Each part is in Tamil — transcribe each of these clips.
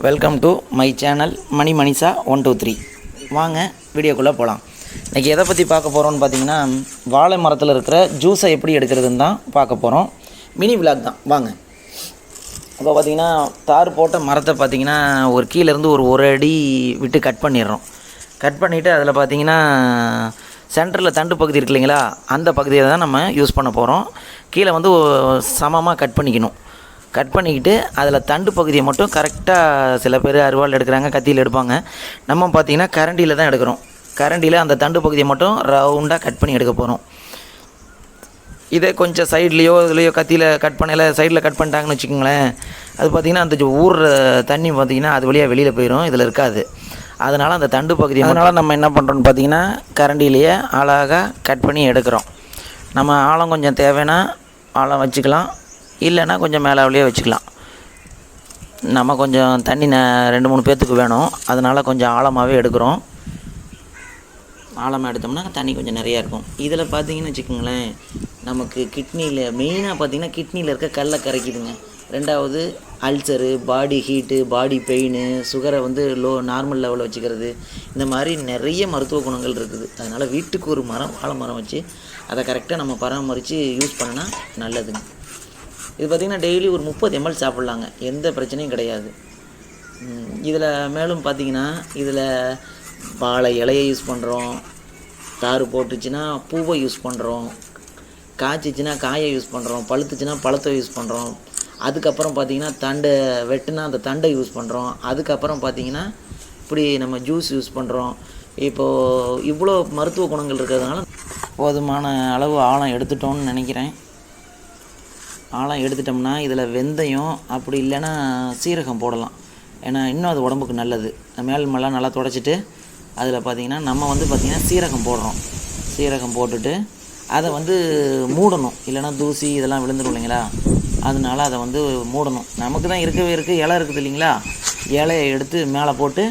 வெல்கம் டு மை சேனல் மணி மணிஷா 123. வாங்க வீடியோக்குள்ளே போகலாம். இன்றைக்கி எதை பற்றி பார்க்க போகிறோன்னு பார்த்தீங்கன்னா, வாழை மரத்தில் இருக்கிற ஜூஸை எப்படி எடுக்கிறதுன்னு தான் பார்க்க போகிறோம். மினி விளாக் தான். வாங்க. இப்போ பார்த்திங்கன்னா தார் போட்ட மரத்தை பார்த்திங்கன்னா ஒரு கீழேருந்து ஒரு அடி விட்டு கட் பண்ணிடுறோம். கட் பண்ணிவிட்டு அதில் பார்த்திங்கன்னா சென்டரில் தண்டு பகுதி இருக்கு இல்லைங்களா, அந்த பகுதியை தான் நம்ம யூஸ் பண்ண போகிறோம். கீழே வந்து சமமாக கட் பண்ணிக்கணும். கட் பண்ணிக்கிட்டு அதில் தண்டு பகுதியை மட்டும் கரெக்டாக சில பேர் அருவாள் எடுக்கிறாங்க, கத்தியில் எடுப்பாங்க. நம்ம பார்த்திங்கன்னா கரண்டியில் தான் எடுக்கிறோம். கரண்டியில் அந்த தண்டு பகுதியை மட்டும் ரவுண்டாக கட் பண்ணி எடுக்க போகிறோம். இதே கொஞ்சம் சைட்லேயோ இதுலேயோ கத்தியில் கட் பண்ணல சைடில் கட் பண்ணிட்டாங்கன்னு வச்சுக்கோங்களேன், அது பார்த்திங்கன்னா அந்த ஊறுற தண்ணி பார்த்திங்கன்னா அது வழியாக வெளியில் போயிடும், இதில் இருக்காது. அதனால் அந்த தண்டு பகுதி, அதனால் நம்ம என்ன பண்ணுறோன்னு பார்த்திங்கன்னா கரண்டிலேயே அழகாக கட் பண்ணி எடுக்கிறோம். நம்ம ஆழம் கொஞ்சம் தேவைன்னா ஆழம் வச்சுக்கலாம், இல்லைன்னா கொஞ்சம் மேலாவிலேயே வச்சுக்கலாம். நம்ம கொஞ்சம் தண்ணி 2-3 பேர்த்துக்கு வேணும், அதனால் கொஞ்சம் ஆழமாகவே எடுக்கிறோம். ஆழமாக எடுத்தோம்னா தண்ணி கொஞ்சம் நிறையா இருக்கும். இதில் பார்த்திங்கன்னு வச்சுக்கோங்களேன், நமக்கு கிட்னியில் மெயினாக பார்த்திங்கன்னா கிட்னியில் இருக்க கல்லை கரைக்குதுங்க. ரெண்டாவது ulcer, body heat, body pain, சுகரை வந்து நார்மல் லெவலில் வச்சுக்கிறது, இந்த மாதிரி நிறைய மருத்துவ குணங்கள் இருக்குது. அதனால் வீட்டுக்கு ஒரு மரம், வாழை மரம் வச்சு அதை கரெக்டாக நம்ம பராமரித்து யூஸ் பண்ணினா நல்லதுங்க. இது பார்த்திங்கன்னா டெய்லி ஒரு 30 ml சாப்பிட்லாங்க, எந்த பிரச்சனையும் கிடையாது. இதில் மேலும் பார்த்திங்கன்னா இதில் வாழை இலையை யூஸ் பண்ணுறோம், தாறு போட்டுச்சுன்னா பூவை யூஸ் பண்ணுறோம், காய்ச்சிச்சின்னா காயை யூஸ் பண்ணுறோம், பழுத்துச்சுன்னா பழத்தை யூஸ் பண்ணுறோம். அதுக்கப்புறம் பார்த்திங்கன்னா தண்டை வெட்டுனா அந்த தண்டை யூஸ் பண்ணுறோம். அதுக்கப்புறம் பார்த்திங்கன்னா இப்படி நம்ம ஜூஸ் யூஸ் பண்ணுறோம். இப்போது இவ்வளோ மருத்துவ குணங்கள் இருக்கிறதுனால போதுமான அளவு ஆழம் எடுத்துட்டோம்னு நினைக்கிறேன். ஆழம் எடுத்துட்டோம்னா இதில் வெந்தயம் அப்படி இல்லைன்னா சீரகம் போடலாம், ஏன்னா இன்னும் அது உடம்புக்கு நல்லது. மேலாம் நல்லா துடைச்சிட்டு அதில் பார்த்திங்கன்னா நம்ம வந்து பார்த்திங்கன்னா சீரகம் போடுறோம். சீரகம் போட்டுட்டு அதை வந்து மூடணும், இல்லைன்னா தூசி இதெல்லாம் விழுந்துடும் இல்லைங்களா, அதனால அதை வந்து மூடணும். நமக்கு தான் இருக்கவே இருக்குது, இலை இருக்குது இல்லைங்களா, இலையை எடுத்து மேலே போட்டு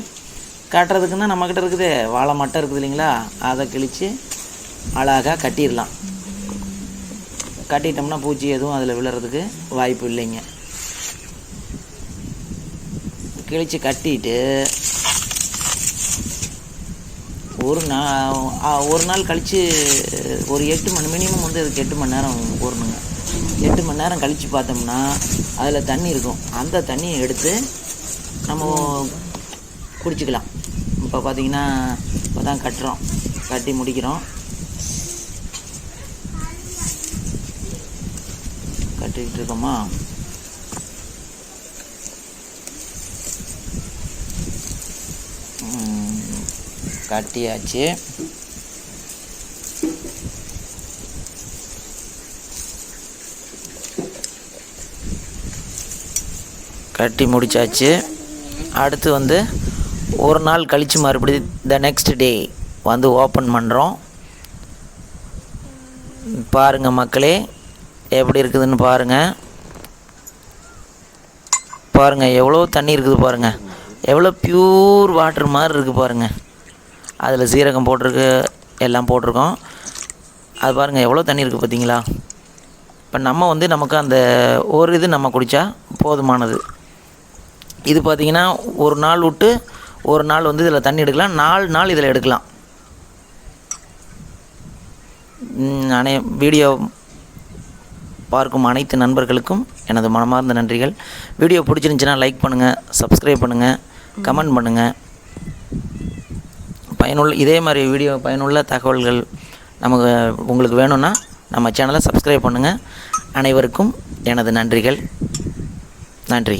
கட்டுறதுக்குன்னா நம்மக்கிட்ட இருக்குது வாழை மட்டை இருக்குது இல்லைங்களா, அதை கிழித்து அழகாக கட்டிடலாம். கட்டிட்டோம்னா பூச்சி எதுவும் அதில் விழுறதுக்கு வாய்ப்பு இல்லைங்க. கிழித்து கட்டிட்டு ஒரு நாள் கழித்து ஒரு 8 மணி மினிமம் வந்து அதுக்கு 8 மணி நேரம் ஊறணுங்க. 8 மணி நேரம் கழித்து பார்த்தோம்னா அதில் தண்ணி இருக்கும். அந்த தண்ணியை எடுத்து நம்ம குடிச்சிக்கலாம். இப்போ பார்த்திங்கன்னா இப்போ தான் கட்டுறோம், கட்டி முடிக்கிறோம். கட்டிக்கிட்டு இருக்கோமா, கட்டியாச்சு. கட்டி முடித்தாச்சு. அடுத்து வந்து ஒரு நாள் கழித்து மறுபடியும் நெக்ஸ்ட் டே வந்து ஓப்பன் பண்ணுறோம். பாருங்கள் மக்களே, எப்படி இருக்குதுன்னு பாருங்கள். பாருங்கள் எவ்வளோ தண்ணி இருக்குது பாருங்கள், எவ்வளோ ப்யூர் வாட்டர் மாதிரி இருக்குது பாருங்கள். அதில் சீரகம் போட்டிருக்கு, எல்லாம் போட்டிருக்கோம். அது பாருங்கள் எவ்வளோ தண்ணி இருக்குது பார்த்தீங்களா. இப்போ நம்ம வந்து நமக்கு அந்த ஒரு இது நம்ம குடித்தா போதுமானது. இது பார்த்திங்கன்னா ஒரு நாள் விட்டு ஒரு நாள் வந்து இதில் தண்ணி எடுக்கலாம், 4 நாள் இதில் எடுக்கலாம். வீடியோ பார்க்கும் அனைத்து நண்பர்களுக்கும் எனது மனமார்ந்த நன்றிகள். வீடியோ பிடிச்சிருந்துச்சின்னா லைக் பண்ணுங்கள், சப்ஸ்கிரைப் பண்ணுங்கள், கமெண்ட் பண்ணுங்கள். இதே மாதிரி வீடியோ பயனுள்ள தகவல்கள் உங்களுக்கு வேணும்னா நம்ம சேனலை சப்ஸ்கிரைப் பண்ணுங்கள். அனைவருக்கும் எனது நன்றிகள். நன்றி.